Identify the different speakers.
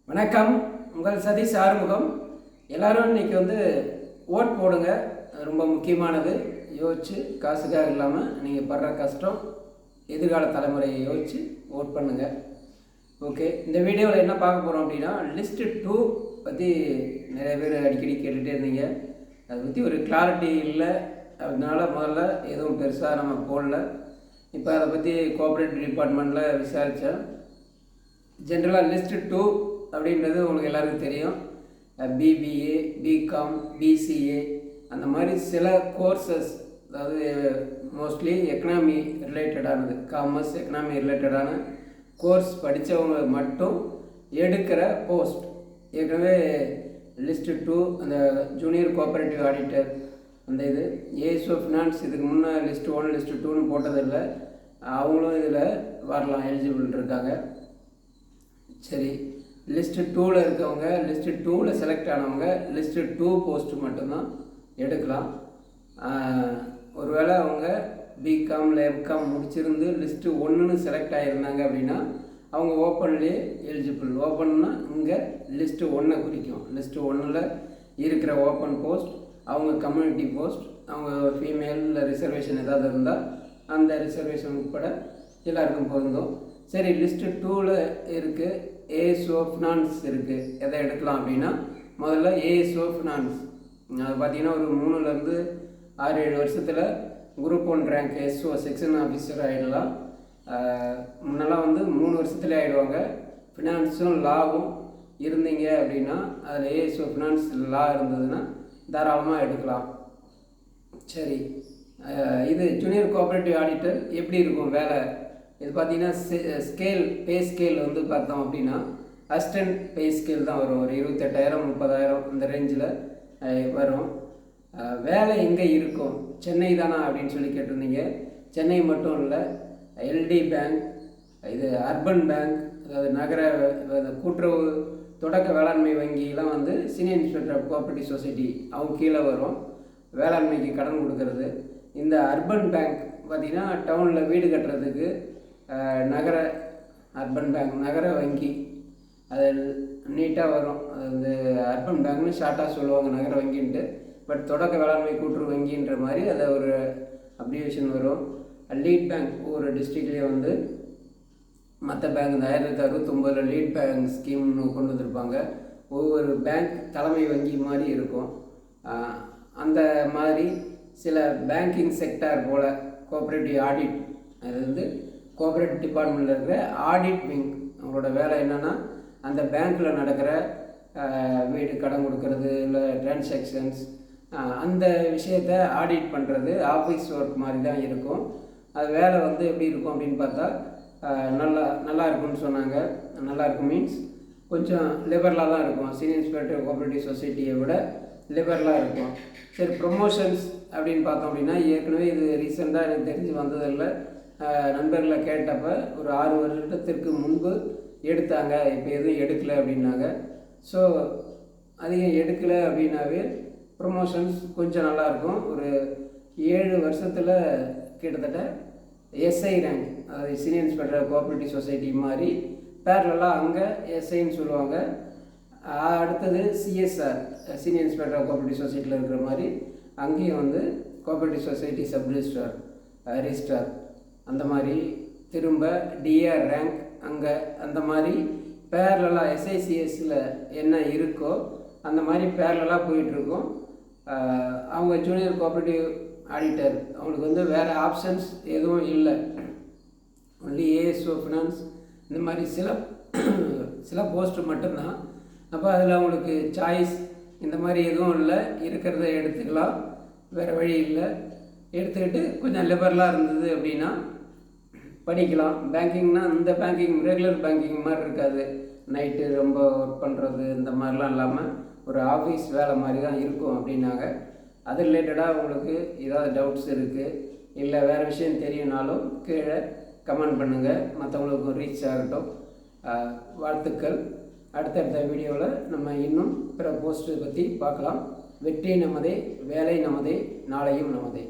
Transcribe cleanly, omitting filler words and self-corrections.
Speaker 1: வணக்கம். உங்கள் சதீஷ் ஆறுமுகம். எல்லோரும் இன்றைக்கி ஓட் போடுங்க. ரொம்ப முக்கியமானது. யோசிச்சு காசுக்காக இல்லாமல் நீங்கள் படுற கஷ்டம் எதிர்கால தலைமுறையை யோசித்து ஓட் பண்ணுங்கள். ஓகே, இந்த வீடியோவில் என்ன பார்க்க போகிறோம் அப்படின்னா, லிஸ்ட்டு 2 பற்றி நிறைய பேர் அடிக்கடி கேட்டுகிட்டே இருந்தீங்க. அதை பற்றி ஒரு கிளாரிட்டி இல்லை, அதனால முதல்ல எதுவும் பெருசாக நம்ம போடல. இப்போ அதை பற்றி கோஆப்ரேட்டிவ் டிபார்ட்மெண்ட்டில் விசாரித்தேன். ஜென்ரலாக லிஸ்ட்டு 2 அப்படின்றது உங்களுக்கு எல்லாருக்கும் தெரியும். பிபிஏ, பிகாம், பிசிஏ அந்த மாதிரி சில கோர்சஸ், அதாவது மோஸ்ட்லி எக்கனாமி ரிலேட்டடானது, காமர்ஸ் எக்கனாமி ரிலேட்டடான கோர்ஸ் படித்தவங்க மட்டும் எடுக்கிற போஸ்ட். ஏற்கனவே லிஸ்ட்டு 2 அந்த ஜூனியர் கோஆப்ரேட்டிவ் ஆடிட்டர் அந்த இது ஏஎஸ்ஓ ஃபினான்ஸ் இதுக்கு முன்னே லிஸ்ட்டு 1 லிஸ்ட்டு 2ன்னு போட்டதில்லை. அவங்களும் இதில் வரலாம், எலிஜிபிள் இருக்காங்க. சரி, லிஸ்ட்டு 2ல் இருக்கவங்க, லிஸ்ட்டு 2ல் செலக்ட் ஆனவங்க லிஸ்ட்டு 2 போஸ்ட்டு மட்டும்தான் எடுக்கலாம். ஒருவேளை அவங்க பிகாம் இல்லை எம்காம் முடிச்சிருந்து லிஸ்ட்டு 1ன்னு செலக்ட் ஆகியிருந்தாங்க அப்படின்னா அவங்க ஓப்பன்லேயே எலிஜிபிள். ஓப்பன்னா இங்கே லிஸ்ட்டு 1 குறிக்கும். லிஸ்ட்டு 1ல் இருக்கிற ஓப்பன் போஸ்ட், அவங்க கம்யூனிட்டி போஸ்ட், அவங்க ஃபீமேல் இல்லை ரிசர்வேஷன் ஏதாவது இருந்தால் அந்த ரிசர்வேஷன் உட்பட எல்லாருக்கும் பொருந்தும். சரி, லிஸ்ட்டு 2ல் இருக்குது ஏஎஸ்ஓ ஃபினான்ஸ் இருக்குது. எதை எடுக்கலாம் அப்படின்னா, முதல்ல ஏஎஸ்ஓ ஃபினான்ஸ். அது பார்த்திங்கன்னா ஒரு 3லேருந்து 6-7 வருஷத்தில் group 1 rank SO section officer ஆகிடலாம். முன்னெல்லாம் 3 வருஷத்துலேயே ஆகிடுவாங்க. ஃபினான்ஸும் லாவும் இருந்தீங்க அப்படின்னா, அதில் ஏஎஸ்ஓ ஃபினான்ஸ் லா இருந்ததுன்னா தாராளமாக எடுக்கலாம். சரி, இது ஜூனியர் கோஆப்ரேட்டிவ் ஆடிட்டர் எப்படி இருக்கும் வேலை? இது பார்த்திங்கன்னா பே ஸ்கேல் பார்த்தோம் அப்படின்னா அசிஸ்டன்ட் பே ஸ்கேல் தான் வரும். ஒரு 28,000 30,000 இந்த ரேஞ்சில் வரும். வேலை எங்கே இருக்கும்? சென்னை தானா அப்படின்னு சொல்லி கேட்டிருந்தீங்க. சென்னை மட்டும் இல்லை, எல்டி பேங்க், இது அர்பன் பேங்க், அதாவது நகர கூட்டுறவு தொடக்க வேளாண்மை வங்கியெலாம் senior inspector of cooperative society அவங்க கீழே வரும். வேளாண்மைக்கு கடன் கொடுக்கறது. இந்த அர்பன் பேங்க் பார்த்திங்கன்னா டவுனில் வீடு கட்டுறதுக்கு நகர அர்பன் பேங்க், நகர வங்கி, அது நீட்டாக வரும். அது அர்பன் பேங்க்னு ஷார்ட்டாக சொல்லுவாங்க, நகர வங்கின்ட்டு. பட் தொடக்க வேளாண்மை கூட்டுறவு வங்கின்ற மாதிரி அதை ஒரு அப்ரிவேஷன் வரும். லீட் பேங்க் ஒவ்வொரு டிஸ்ட்ரிக்ட்லேயே மற்ற பேங்க் இந்த 1969 லீட் பேங்க் ஸ்கீம்னு கொண்டு வந்திருப்பாங்க. ஒவ்வொரு பேங்க் தலைமை வங்கி மாதிரி இருக்கும். அந்த மாதிரி சில பேங்கிங் செக்டார் போல் கோஆப்ரேட்டிவ் ஆடிட், அது கோஆப்ரேட்டிவ் டிபார்ட்மெண்ட்டில் இருக்கிற ஆடிட் விங். அவங்களோட வேலை என்னென்னா, அந்த பேங்க்கில் நடக்கிற வீடு கடன் கொடுக்கறது இல்லை டிரான்சாக்ஷன்ஸ், அந்த விஷயத்தை ஆடிட் பண்ணுறது ஆஃபீஸ் ஒர்க் மாதிரி தான் இருக்கும். அது வேலை எப்படி இருக்கும் அப்படின்னு பார்த்தா நல்லா இருக்கும்னு சொன்னாங்க. நல்லாயிருக்கும் மீன்ஸ் கொஞ்சம் லிபரலாக தான் இருக்கும். சீனியர் இன்ஸ்பெக்டர் கோஆப்ரேட்டிவ் சொசைட்டியை விட லிபரலாக இருக்கும். சரி, ப்ரொமோஷன்ஸ் அப்படின்னு பார்த்தோம் அப்படின்னா, ஏற்கனவே இது ரீசெண்டாக எனக்கு தெரிஞ்சு வந்ததில்லை. நண்பர்களை கேட்டப்போ ஒரு 6 வருடத்திற்கு முன்பு எடுத்தாங்க, இப்போ எதுவும் எடுக்கலை அப்படின்னாங்க. ஸோ அதிகம் எடுக்கலை அப்படின்னாவே ப்ரொமோஷன்ஸ் கொஞ்சம் நல்லாயிருக்கும். ஒரு 7 வருஷத்தில் கிட்டத்தட்ட எஸ்ஐ ரேங்க், அதாவது சீனியர் இன்ஸ்பெக்டர் கோஆப்ரேட்டிவ் சொசைட்டி மாதிரி பேரலாக அங்கே எஸ்ஐன்னு சொல்லுவாங்க. அடுத்தது சிஎஸ்ஆர், சீனியர் இன்ஸ்பெக்டர் கோஆப்ரேட்டிவ் சொசைட்டியில் இருக்கிற மாதிரி அங்கேயும் cooperative society sub registrar, registrar, அந்த மாதிரி திரும்ப டிஆர் ரேங்க் அங்கே, அந்த மாதிரி பேரலாக எஸ்ஐசிஎஸ்சில் என்ன இருக்கோ அந்த மாதிரி பேரலாக போயிட்டுருக்கும். அவங்க ஜூனியர் கோஆப்ரேட்டிவ் ஆடிட்டர் அவங்களுக்கு வேறு ஆப்ஷன்ஸ் எதுவும் இல்லை. ஒன்லி ஏஎஸ்ஓ ஃபினான்ஸ் இந்த மாதிரி சில போஸ்ட்டு மட்டும்தான். அப்போ அதில் அவங்களுக்கு சாய்ஸ் இந்த மாதிரி எதுவும் இல்லை, இருக்கிறத எடுத்துக்கலாம், வேறு வழி இல்லை. எடுத்துக்கிட்டு கொஞ்சம் லிபரலாக இருந்தது அப்படின்னா படிக்கலாம். பேங்கிங்னால் இந்த பேங்கிங் ரெகுலர் பேங்கிங் மாதிரி இருக்காது. நைட்டு ரொம்ப ஒர்க் பண்ணுறது இந்த மாதிரிலாம் இல்லாமல் ஒரு ஆஃபீஸ் வேலை மாதிரி தான் இருக்கும் அப்படின்னாங்க. அது ரிலேட்டடாக உங்களுக்கு ஏதாவது டவுட்ஸ் இருக்குது இல்லை வேறு விஷயம் தெரியும்னாலும் கீழே கமெண்ட் பண்ணுங்கள், மற்றவங்களுக்கும் ரீச் ஆகட்டும். வாழ்த்துக்கள். அடுத்தடுத்த வீடியோவில் நம்ம இன்னும் பிற போஸ்ட்டு பற்றி பார்க்கலாம். வெற்றி நமதே, வேலை நமதே, நாளையும் நமதே.